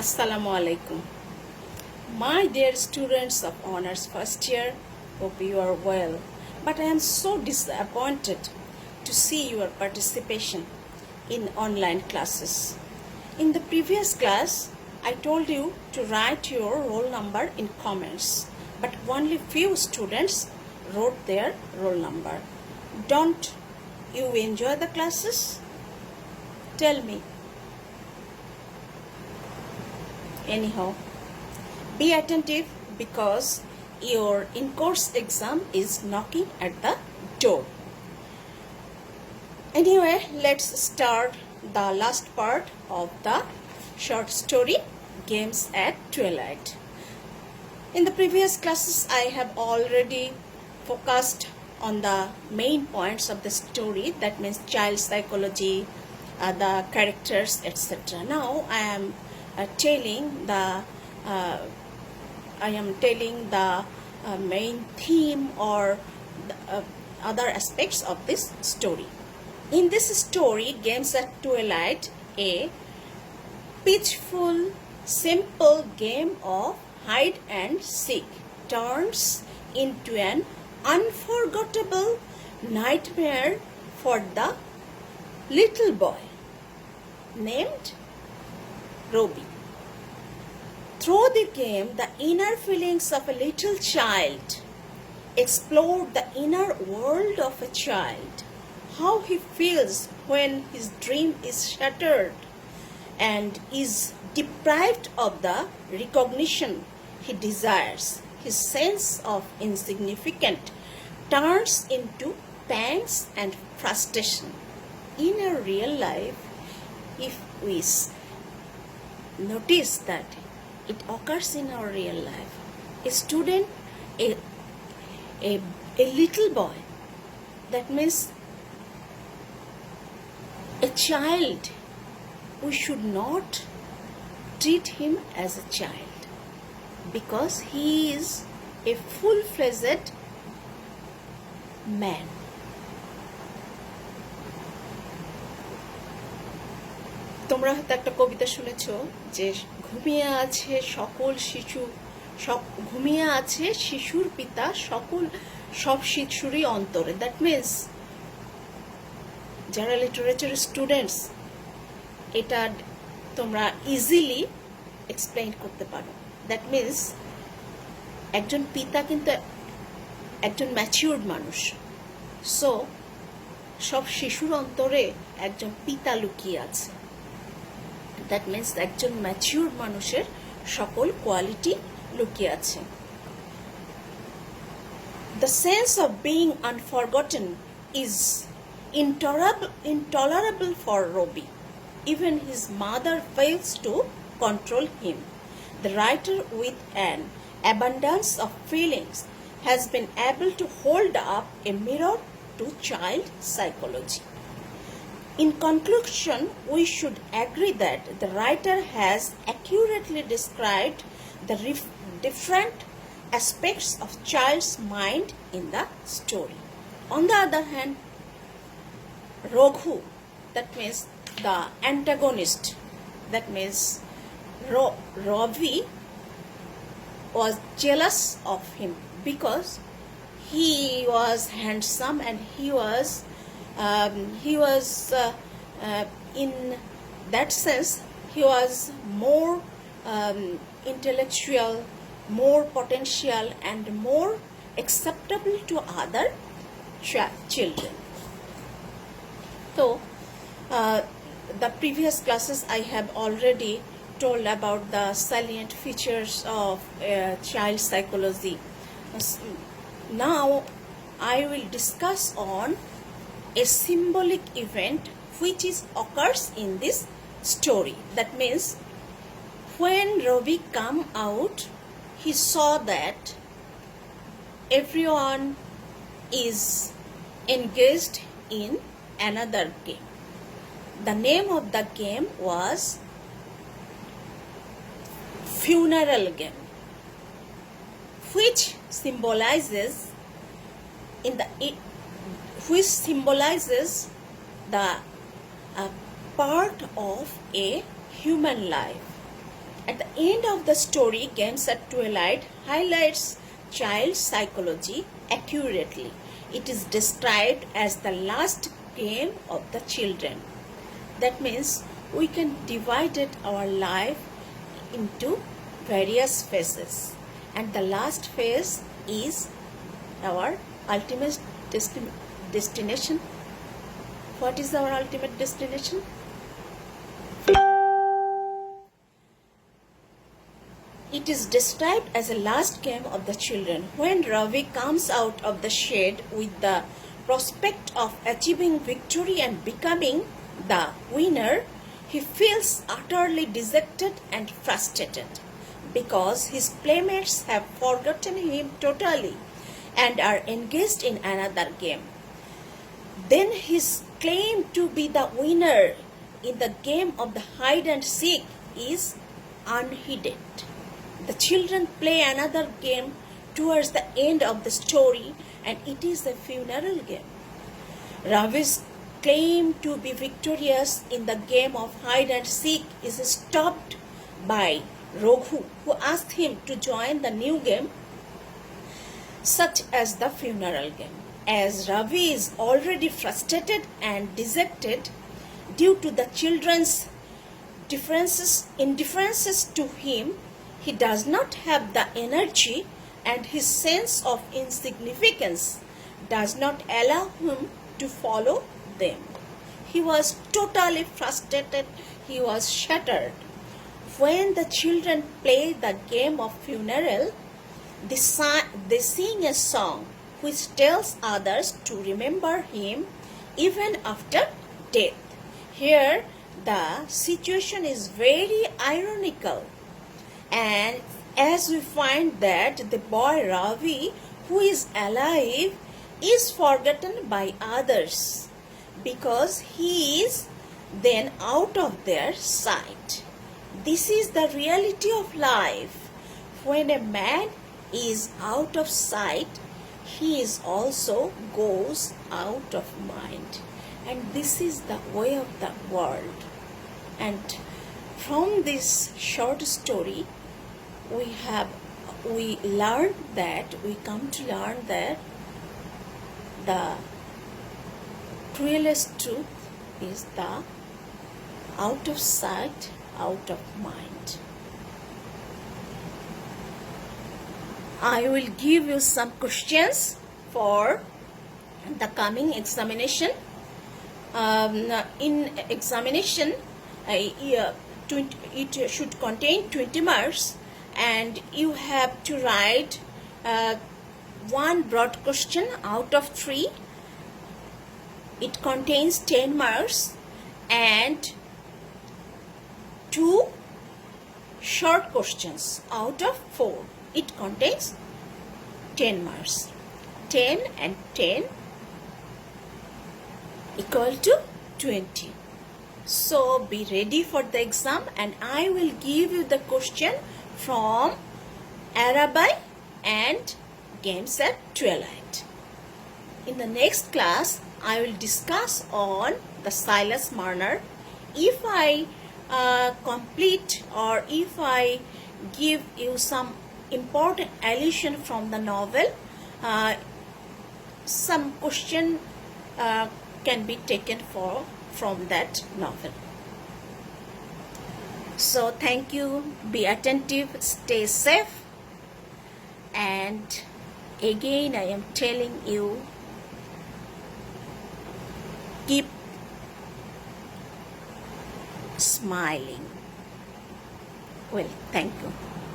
Assalamu alaikum. My dear students of honors first year, hope you are well. But I am so disappointed to see your participation in online classes. In the previous class, I told you to write your roll number in comments, but only few students wrote their roll number. Don't you enjoy the classes? Tell me. Anyhow, be attentive because your in-course exam is knocking at the door. Anyway, let's start the last part of the short story, Games at Twilight. In the previous classes, I have already focused on the main points of the story, that means child psychology, the characters, etc. Now I am telling the main theme or the, other aspects of this story. In this story, Games at Twilight, a peaceful, simple game of hide and seek turns into an unforgettable nightmare for the little boy named Robbie. Through the game, the inner feelings of a little child explore the inner world of a child, how he feels when his dream is shattered and is deprived of the recognition he desires. His sense of insignificance turns into pangs and frustration. In a real life, if we notice that it occurs in our real life, a student, a little boy, that means a child, we should not treat him as a child because he is a full-fledged man. তোমরা হয়তো একটা কবিতা শুনেছ যে ঘুমিয়ে আছে সকল শিশু, ঘুমিয়ে আছে শিশুর পিতা সব শিশুরই অন্তরে। দ্যাট মিনস যারা লিটারেচার স্টুডেন্টস, এটা তোমরা ইজিলি এক্সপ্লেইন করতে পারো। দ্যাট মিনস একজন পিতা কিন্তু একজন ম্যাচিউরড মানুষ, সো সব শিশুর অন্তরে একজন পিতা লুকিয়ে আছে। দ্যাট মিনস একজন ম্যাচিউর মানুষের সকল কোয়ালিটি লুকিয়ে আছে। The sense of being unforgotten is intolerable for Robbie. Even his mother fails to control him. The writer, with an abundance of feelings, has been able to hold up a mirror to child psychology. In conclusion, we should agree that the writer has accurately described the different aspects of child's mind in the story. On the other hand, Raghu, that means the antagonist, that means Ravi, was jealous of him because he was handsome and he was in that sense he was more intellectual, more potential and more acceptable to other children. So the previous classes I have already told about the salient features of child psychology. Now I will discuss on a symbolic event which occurs in this story. That means when Robbie came out, he saw that everyone is engaged in another game. The name of the game was Funeral Game, which symbolizes the part of a human life. At the end of the story, Games at Twilight highlights child psychology accurately. It is described as the last game of the children. That means we can divide our life into various phases, and the last phase is our ultimate destination. What is our ultimate destination? It is described as a last game of the children. When Ravi comes out of the shed with the prospect of achieving victory and becoming the winner, he feels utterly dejected and frustrated because his playmates have forgotten him totally and are engaged in another game. Then his claim to be the winner in the game of the hide and seek is unheeded. The children play another game towards the end of the story, and it is a funeral game. Ravi's claim to be victorious in the game of hide and seek is stopped by Raghu, who asked him to join the new game, such as the funeral game. As Ravi is already frustrated and dejected due to the children's indifferences to him, he does not have the energy, and his sense of insignificance does not allow him to follow them. He was totally frustrated, he was shattered. When the children play the game of funeral, they sing a song which tells others to remember him even after death. Here, the situation is very ironical. And as we find that the boy Ravi, who is alive, is forgotten by others because he is then out of their sight. This is the reality of life. When a man is out of sight, he is also goes out of mind. And this is the way of the world. And from this short story, we learn that we come to learn that the cruelest truth is the out of sight, out of mind. I will give you some questions for the coming examination. In examination, it should contain 20 marks, and you have to write one broad question out of 3. It contains 10 marks, and 2 short questions out of 4. It contains 10 marks. 10 and 10 equal to 20. So be ready for the exam, and I will give you the question from Arabai and Games at Twilight. In the next class, I will discuss on the Silas Marner. If I complete, or if I give you some important allusion from the novel, some question can be taken from that novel. So thank you, be attentive, stay safe, and again I am telling you, keep smiling. Well, thank you.